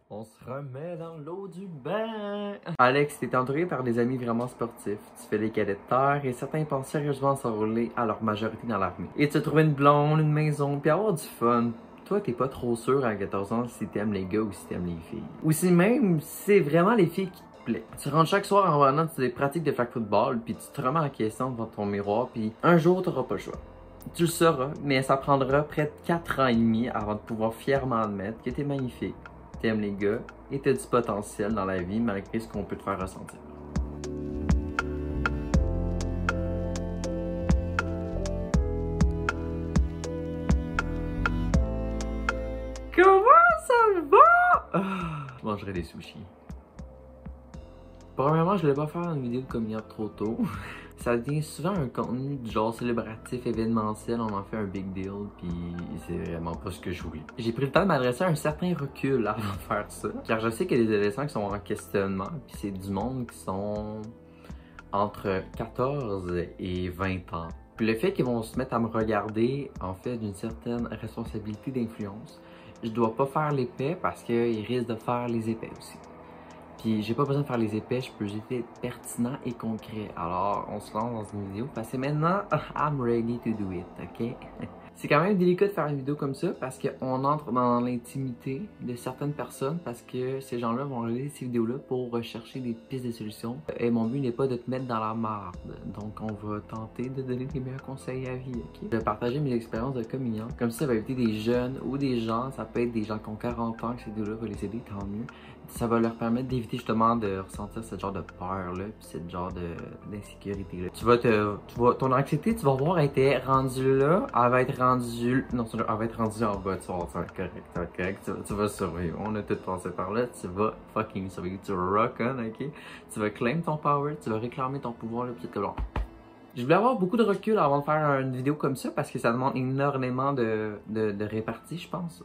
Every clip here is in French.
On se remet dans l'eau du bain. Alex, t'es entouré par des amis vraiment sportifs. Tu fais des cadets de terre et certains pensent sérieusement s'enrôler à leur majorité dans l'armée. Et tu as trouvé une blonde, une maison, puis avoir du fun. Toi, t'es pas trop sûr à 14 ans si t'aimes les gars ou si t'aimes les filles. Ou si même c'est vraiment les filles qui te plaisent. Tu rentres chaque soir en revenant de des pratiques de flag football, puis tu te remets en question devant ton miroir, puis un jour t'auras pas le choix. Tu le sauras, mais ça prendra près de 4 ans et demi avant de pouvoir fièrement admettre que t'es magnifique. T'aimes les gars et t'as du potentiel dans la vie malgré ce qu'on peut te faire ressentir. Comment ça va? Je mangerai des sushis. Premièrement, je voulais pas faire une vidéo de coming out trop tôt. Ça devient souvent un contenu du genre célébratif, événementiel, on en fait un big deal, puis c'est vraiment pas ce que je voulais. J'ai pris le temps de m'adresser à un certain recul avant de faire ça, car je sais qu'il y a des adolescents qui sont en questionnement, puis c'est du monde qui sont entre 14 et 20 ans. Puis le fait qu'ils vont se mettre à me regarder, en fait, d'une certaine responsabilité d'influence, je dois pas faire l'épais parce qu'ils risquent de faire les épais aussi. Puis j'ai pas besoin de faire les épais, je peux juste être pertinent et concret. Alors on se lance dans une vidéo parce que maintenant, I'm ready to do it, ok? C'est quand même délicat de faire une vidéo comme ça parce qu'on entre dans l'intimité de certaines personnes parce que ces gens-là vont regarder ces vidéos-là pour rechercher des pistes de solutions. Et mon but n'est pas de te mettre dans la marde. Donc on va tenter de donner des meilleurs conseils à vie, ok? De partager mes expériences de coming out. Comme ça va éviter des jeunes ou des gens, ça peut être des gens qui ont 40 ans que ces vidéos-là vont les aider, tant mieux. Ça va leur permettre d'éviter justement de ressentir ce genre de peur-là, puis ce genre d'insécurité-là. Ton anxiété, tu vas voir, elle était rendue là, elle va être rendue, non, elle va être rendue en bas, tu vas voir, ça va être correct, tu vas survivre. On a tout passé par là, tu vas fucking survivre, tu vas rock on, ok? Tu vas claim ton power, tu vas réclamer ton pouvoir, là, puis c'est bon. Je voulais avoir beaucoup de recul avant de faire une vidéo comme ça, parce que ça demande énormément de répartie, je pense.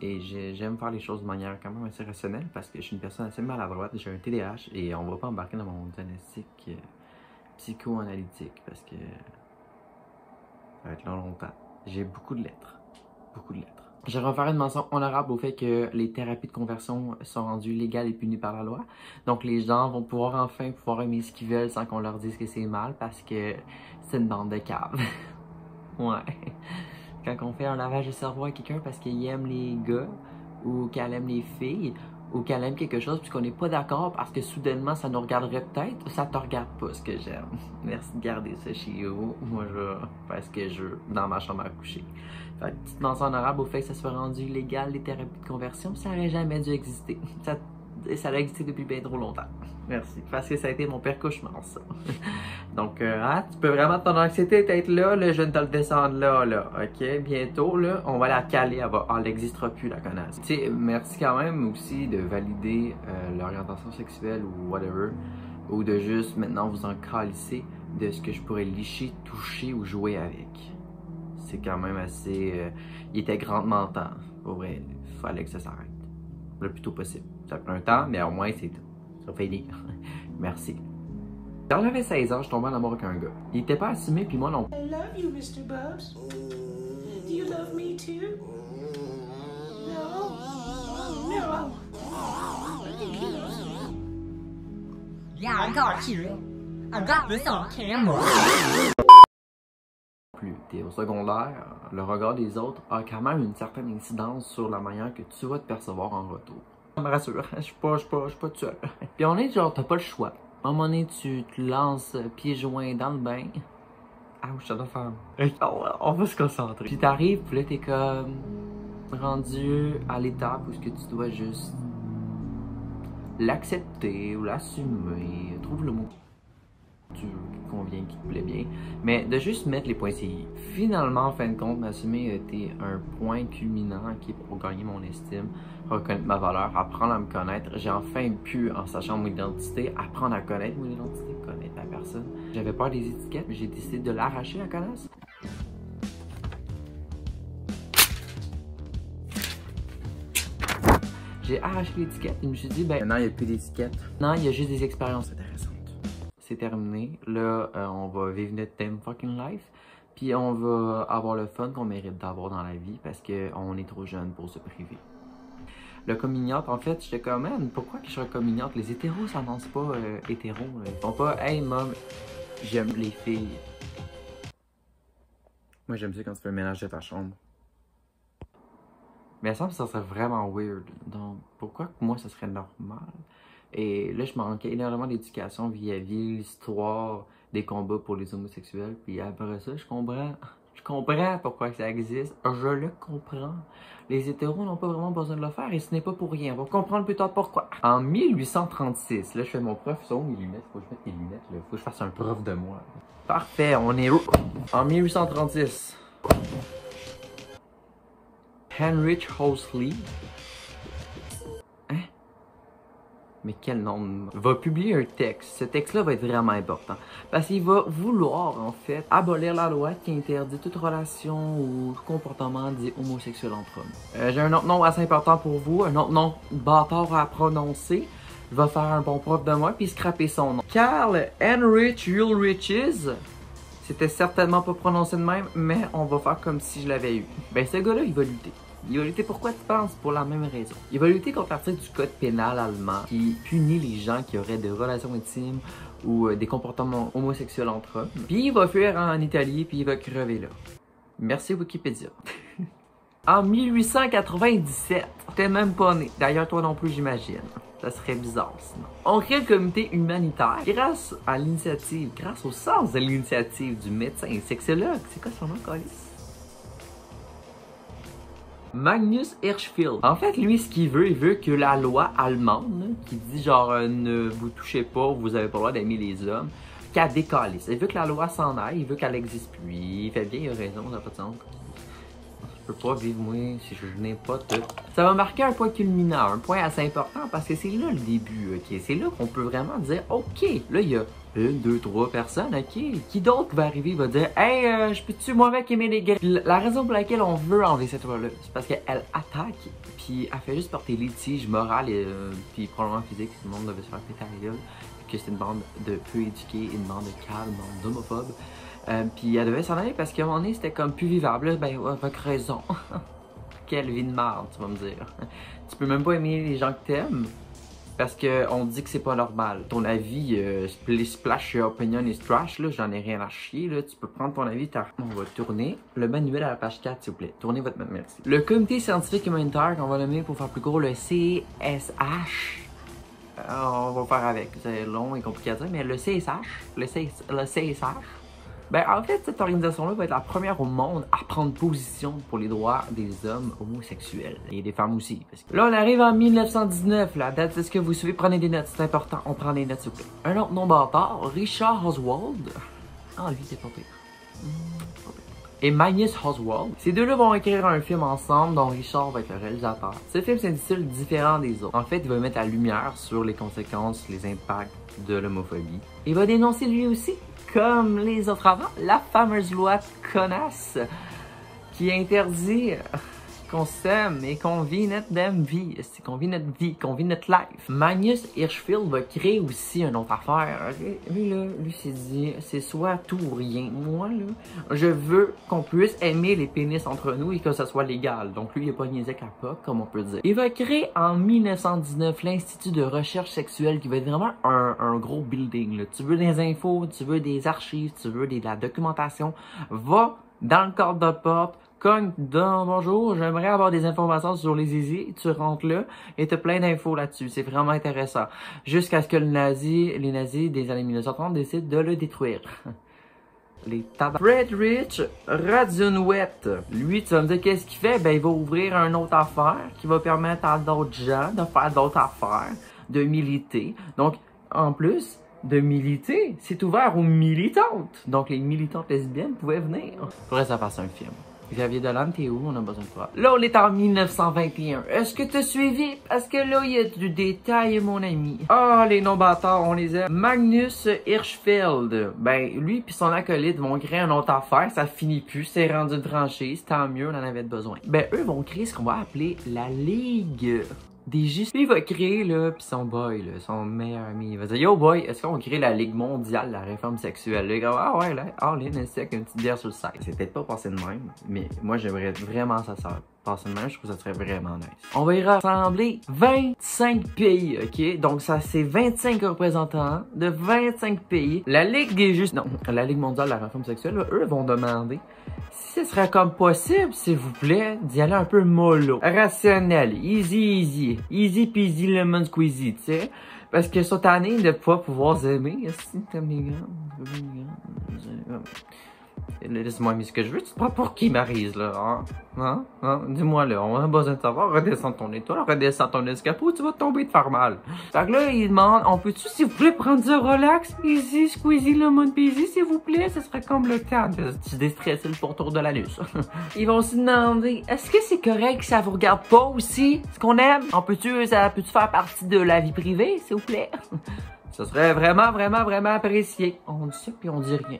Et j'aime faire les choses de manière quand même assez rationnelle parce que je suis une personne assez maladroite, j'ai un TDAH et on va pas embarquer dans mon diagnostic psychoanalytique parce que ça va être longtemps. J'ai beaucoup de lettres. Beaucoup de lettres. J'aimerais faire une mention honorable au fait que les thérapies de conversion sont rendues légales et punies par la loi. Donc les gens vont pouvoir aimer ce qu'ils veulent sans qu'on leur dise que c'est mal parce que c'est une bande de caves. Ouais. Quand on fait un lavage de cerveau à quelqu'un parce qu'il aime les gars ou qu'elle aime les filles ou qu'elle aime quelque chose puis qu'on n'est pas d'accord parce que soudainement ça nous regarderait peut-être, ça te regarde pas ce que j'aime. Merci de garder ça chez vous. Moi je vais faire ce que je veux dans ma chambre à coucher. Fait que petite mention honorable au fait que ça soit rendu illégal les thérapies de conversion, ça aurait jamais dû exister. Ça a existé depuis bien trop longtemps. Merci. Parce que ça a été mon pire cauchemar, ça. Donc, tu peux vraiment, ton anxiété être là, je viens de te le descendre là, ok? Bientôt, là, on va la caler, elle n'existera plus, la connasse. Tu sais, merci quand même aussi de valider l'orientation sexuelle ou whatever, ou de juste maintenant vous en calisser de ce que je pourrais licher, toucher ou jouer avec. C'est quand même assez... il était grandement temps. Pour vrai, il fallait que ça s'arrête. Le plus tôt possible. Ça prend un temps, mais au moins c'est tout. Ça fait finir. Merci. Quand j'avais 16 ans, je tombais en amour avec un gars. Il était pas assumé, puis moi non. I love you, Mr. Bubs. Do you love me too? No? No. Yeah, I got you. I got this on camera. Plus t'es au secondaire, le regard des autres a quand même une certaine incidence sur la manière que tu vas te percevoir en retour. Ça me rassure, je suis pas tout seul. Puis on est genre, t'as pas le choix. À un moment donné, tu te lances pieds joints dans le bain. Ah, je suis de femme. On va se concentrer. Puis t'arrives, puis là t'es comme rendu à l'étape où ce que tu dois juste l'accepter ou l'assumer. Trouve le mot qui te convient, qui te plaît bien, mais de juste mettre les points sur i. Finalement, en fin de compte, m'assumer a été un point culminant qui pour gagner mon estime, reconnaître ma valeur, apprendre à me connaître. J'ai enfin pu, en sachant mon identité, apprendre à connaître mon identité, connaître la personne. J'avais peur des étiquettes, mais j'ai décidé de l'arracher, la connasse. J'ai arraché l'étiquette et je me suis dit, ben, maintenant il n'y a plus d'étiquette. Non, il y a juste des expériences intéressantes. C'est terminé. Là, on va vivre notre thème fucking life. Puis on va avoir le fun qu'on mérite d'avoir dans la vie parce qu'on est trop jeune pour se priver. le coming out, en fait, j'étais comme, man, pourquoi que je serais coming out? Les hétéros s'annoncent pas hétéros. Ils font pas, hey, mom, j'aime les filles. Moi, j'aime ça quand tu fais le ménage de ta chambre. Mais ça me semble que ça serait vraiment weird. Donc, pourquoi que moi, ça serait normal? Et là, je manquais énormément d'éducation vis-à-vis l'histoire des combats pour les homosexuels. Puis après ça, je comprends pourquoi ça existe. Je le comprends. Les hétéros n'ont pas vraiment besoin de le faire et ce n'est pas pour rien. On va comprendre plus tard pourquoi. En 1836, là, je fais mon prof. Sont mes lunettes? Faut que je mette mes lunettes, là. Faut que je fasse un prof de moi. Parfait, on est où? En 1836. Heinrich Hosley. Hein? Mais quel nom? Va publier un texte. Ce texte-là va être vraiment important. Parce qu'il va vouloir, en fait, abolir la loi qui interdit toute relation ou comportement dit homosexuel entre hommes. J'ai un autre nom assez important pour vous. Un autre nom bâtard à prononcer. Je vais faire un bon prof de moi puis scraper son nom. Karl Heinrich Ulrichs. C'était certainement pas prononcé de même, mais on va faire comme si je l'avais eu. Ben, ce gars-là, il va lutter. Il va lutter pourquoi tu penses? Pour la même raison. Il va lutter contre l'article du code pénal allemand qui punit les gens qui auraient des relations intimes ou des comportements homosexuels entre eux. Puis il va fuir en Italie, puis il va crever là. Merci Wikipédia. En 1897, t'es même pas né. D'ailleurs, toi non plus, j'imagine. Ça serait bizarre sinon. On crée le comité humanitaire grâce au sens de l'initiative du médecin et sexologue. C'est quoi son nom, Colis? Magnus Hirschfeld. En fait, lui, ce qu'il veut, il veut que la loi allemande, qui dit genre ne vous touchez pas, vous avez pas le droit d'aimer les hommes, qu'elle décalisse. Il veut que la loi s'en aille, il veut qu'elle existe plus. Il fait bien, il a raison, ça n'a pas de sens. Je peux pas vivre, moi, si je n'ai pas tout. Ça va marquer un point culminant, un point assez important, parce que c'est là le début, ok? C'est là qu'on peut vraiment dire, ok, là, il y a 1, 2, 3 personnes, ok? Qui d'autre va arriver, va dire, hey, je peux-tu moi-même aimer les gays? La raison pour laquelle on veut enlever cette loi-là, c'est parce qu'elle attaque, puis elle fait juste porter litige moral et puis probablement physique, si le monde devait se faire péter à la gueule, que c'est une bande de peu éduqués, une bande de calmes, une bande d'homophobes. Puis elle devait s'en aller parce qu'à un moment donné, c'était comme plus vivable. Ben, avec raison. Quelle vie de merde, tu vas me dire. Tu peux même pas aimer les gens que t'aimes parce qu'on dit que c'est pas normal. Ton avis, splash opinion is trash, là, j'en ai rien à chier, là. Tu peux prendre ton avis, on va tourner le manuel à la page 4, s'il vous plaît. Tournez votre manuel. Le comité scientifique humanitaire, qu'on va nommer pour faire plus court, le CSH. On va faire avec, c'est long et compliqué à dire, mais le CSH, le CSH, ben en fait, cette organisation-là va être la première au monde à prendre position pour les droits des hommes homosexuels et des femmes aussi. Parce que là, on arrive en 1919, la date, est-ce que vous suivez? Prenez des notes, c'est important, on prend des notes s'il vous plaît. Un autre nom bâtard, Richard Oswald. Ah, lui, c'est pas pire. Et Magnus Oswald. Ces deux-là vont écrire un film ensemble dont Richard va être le réalisateur. Ce film s'intitule Différent des autres. En fait, il va mettre la lumière sur les conséquences, les impacts de l'homophobie. Il va dénoncer lui aussi, comme les autres avant, la fameuse loi connasse qui interdit qu'on s'aime et qu'on vit notre vie, qu'on vit notre life. Magnus Hirschfeld va créer aussi une autre affaire. Lui s'est dit, c'est soit tout ou rien. Moi, là, je veux qu'on puisse aimer les pénis entre nous et que ça soit légal. Donc lui, il n'a pas niaisé qu'à pas, comme on peut dire. Il va créer en 1919 l'Institut de recherche sexuelle qui va être vraiment un gros building. Là. Tu veux des infos, tu veux des archives, tu veux de la documentation, va dans le cadre de porte, cogne dans bonjour, j'aimerais avoir des informations sur les zizi, tu rentres là et t'as plein d'infos là-dessus, c'est vraiment intéressant. Jusqu'à ce que les nazis des années 1930 décident de le détruire. Les tabacs. Friedrich Radionwet, lui, tu vas me dire qu'est-ce qu'il fait? Ben, il va ouvrir une autre affaire qui va permettre à d'autres gens de faire d'autres affaires, de militer. Donc, en plus de militer, c'est ouvert aux militantes. Donc, les militantes lesbiennes pouvaient venir. Faudrait que ça fasse un film. Xavier Dolan, t'es où? On a besoin de toi. Là, on est en 1921. Est-ce que t'as suivi? Parce que là, il y a du détail, mon ami. Ah, les noms bâtards, on les aime. Magnus Hirschfeld. Ben, lui pis son acolyte vont créer une autre affaire. Ça finit plus. C'est rendu une franchise. Tant mieux, on en avait besoin. Ben, eux vont créer ce qu'on va appeler la Ligue des juste. Puis il va créer, là, pis son boy, là, son meilleur ami, il va dire, yo boy, est-ce qu'on crée la Ligue mondiale de la réforme sexuelle? Là, il va dire, ah ouais, là, all in, c'est avec une petite bière sur le site. C'est peut-être pas passé de même, mais moi, j'aimerais vraiment ça passer de même, je trouve que ça serait vraiment nice. On va y rassembler 25 pays, ok? Donc, ça, c'est 25 représentants de 25 pays. La Ligue est juste, non, la Ligue mondiale de la réforme sexuelle, là, eux vont demander si ce serait comme possible, s'il vous plaît, d'y aller un peu mollo, rationnel, easy peasy lemon squeezy, tu sais, parce qu'ils sont tannés de pas pouvoir s'aimer. Est-ce que t'aimes les gars? Laisse-moi aimer ce que je veux. Tu te prends pour qui, Maryse, là? Hein? Dis-moi, là, on a besoin de savoir. Redescends ton étoile, redescends ton escapeau, tu vas tomber de faire mal. Fait que là, ils demandent, on peut-tu, s'il vous plaît, prendre du relax? Easy, squeezy, lemon peasy, s'il vous plaît? Ce serait comme le temps de se déstresser le pourtour de l'anus. Ils vont aussi demander, est-ce que c'est correct que ça vous regarde pas aussi? Ce qu'on aime? Ça peut-tu faire partie de la vie privée, s'il vous plaît? Ça serait vraiment apprécié. On dit ça puis on dit rien.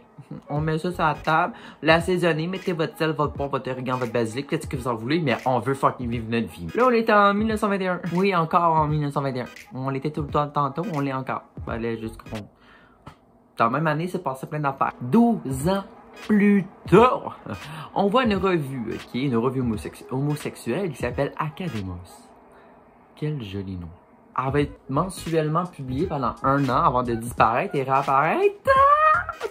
On met ça sur la table, l'assaisonnez, mettez votre sel, votre poivre, votre origan, votre basilic, faites ce que vous en voulez, mais on veut fucking vivre notre vie. Là, on est en 1921. Oui, encore en 1921. On l'était tout le temps tantôt, on l'est encore. Fallait juste qu'on... Dans la même année, c'est passé plein d'affaires. 12 ans plus tard, on voit une revue, ok, une revue homosexuelle qui s'appelle Academos. Quel joli nom. Elle va être mensuellement publiée pendant 1 an avant de disparaître et réapparaître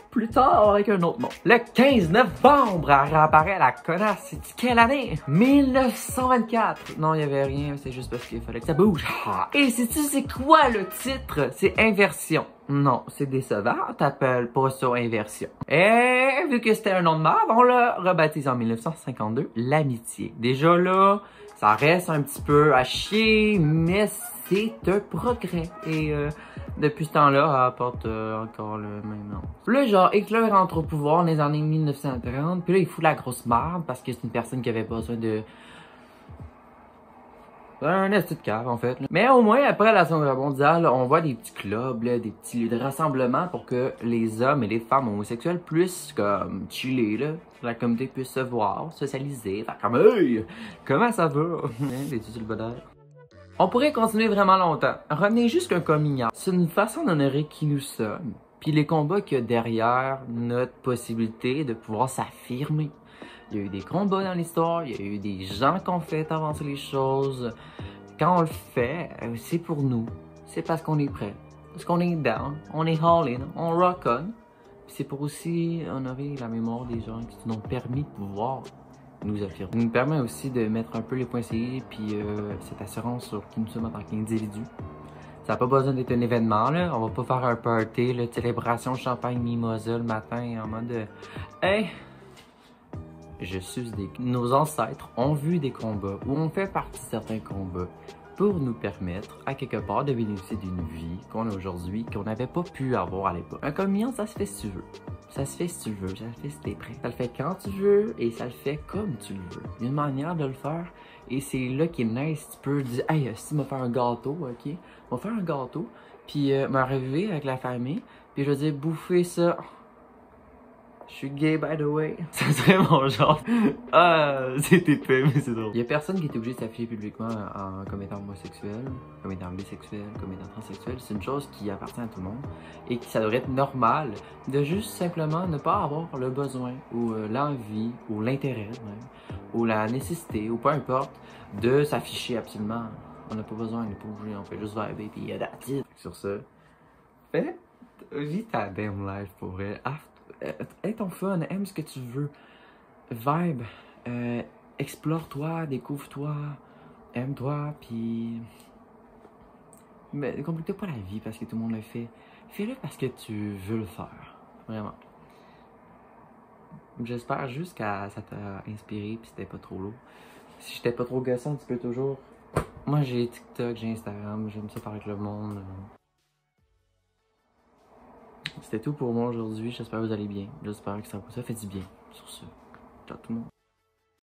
plus tard avec un autre nom. Le 15 novembre, elle réapparaît, la connasse. C'est quelle année? 1924. Non, il n'y avait rien, c'est juste parce qu'il fallait que ça bouge. Et sais-tu c'est quoi le titre? C'est Inversion. Non, c'est décevant, t'appelles pas ça Inversion. Et vu que c'était un nom de marde, on l'a rebaptisé en 1952, l'amitié. Déjà là, ça reste un petit peu à chier, mais c'est un progrès. Et depuis ce temps-là, elle apporte encore le même nom. Là, genre, Hitler rentre au pouvoir dans les années 1930, puis là, il fout la grosse merde parce que c'est une personne qui avait besoin de... un esti de cave, en fait. Mais au moins, après la Seconde Guerre mondiale, on voit des petits clubs, là, des petits lieux de rassemblement pour que les hommes et les femmes homosexuels puissent, comme, chiller, là. La communauté puisse se voir, socialiser, faire comme, hey, comment ça va? T'es-tu sur le bonheur? On pourrait continuer vraiment longtemps. Retenez juste qu'un coming out, c'est une façon d'honorer qui nous sommes. Puis les combats qu'il y a derrière notre possibilité de pouvoir s'affirmer. Il y a eu des combats dans l'histoire, il y a eu des gens qui ont fait avancer les choses. Quand on le fait, c'est pour nous. C'est parce qu'on est prêt. Parce qu'on est down, on est all in, on rock on. Puis c'est pour aussi honorer la mémoire des gens qui nous ont permis de pouvoir nous affirmer. Ça nous permet aussi de mettre un peu les points CI puis cette assurance sur qui nous sommes en tant qu'individus. Ça n'a pas besoin d'être un événement, là. On va pas faire un party, là, célébration champagne mimosa le matin en mode hey! Je suis des... Nos ancêtres ont vu des combats ou ont fait partie de certains combats pour nous permettre, à quelque part, de bénéficier d'une vie qu'on a aujourd'hui, qu'on n'avait pas pu avoir à l'époque. Un communion, ça se fait si tu veux. Ça se fait si tu le veux, ça se fait si t'es prêt. Ça le fait quand tu veux et ça le fait comme tu le veux. Il y a une manière de le faire et c'est là qu'il est nice. Tu peux dire, hey, si tu vas faire un gâteau, ok? On va faire un gâteau, puis m'arriver avec la famille, puis je vais dire, bouffer ça. Je suis gay, by the way. Ça serait mon genre. Ah, c'est épais, mais c'est drôle. Il y a personne qui est obligé de s'afficher publiquement comme étant homosexuel, comme étant bisexuel, comme étant transsexuel. C'est une chose qui appartient à tout le monde et qui ça devrait être normal de juste simplement ne pas avoir le besoin ou l'envie ou l'intérêt même ou la nécessité ou peu importe de s'afficher absolument. On n'a pas besoin, on n'est pas obligé, on fait juste vibe et puis that's it. Sur ce, vis ta damn life pour vrai. Aie ton fun, aime ce que tu veux, vibe, explore-toi, découvre-toi, aime-toi, puis... Mais complique pas la vie parce que tout le monde le fait. Fais-le parce que tu veux le faire, vraiment. J'espère juste que ça t'a inspiré puis c'était pas trop lourd. Si j'étais pas trop gossant, tu peux toujours... Moi j'ai TikTok, j'ai Instagram, j'aime ça parler avec le monde. C'était tout pour moi aujourd'hui. J'espère que vous allez bien. J'espère que ça vous a fait du bien. Sur ce, ciao tout le monde.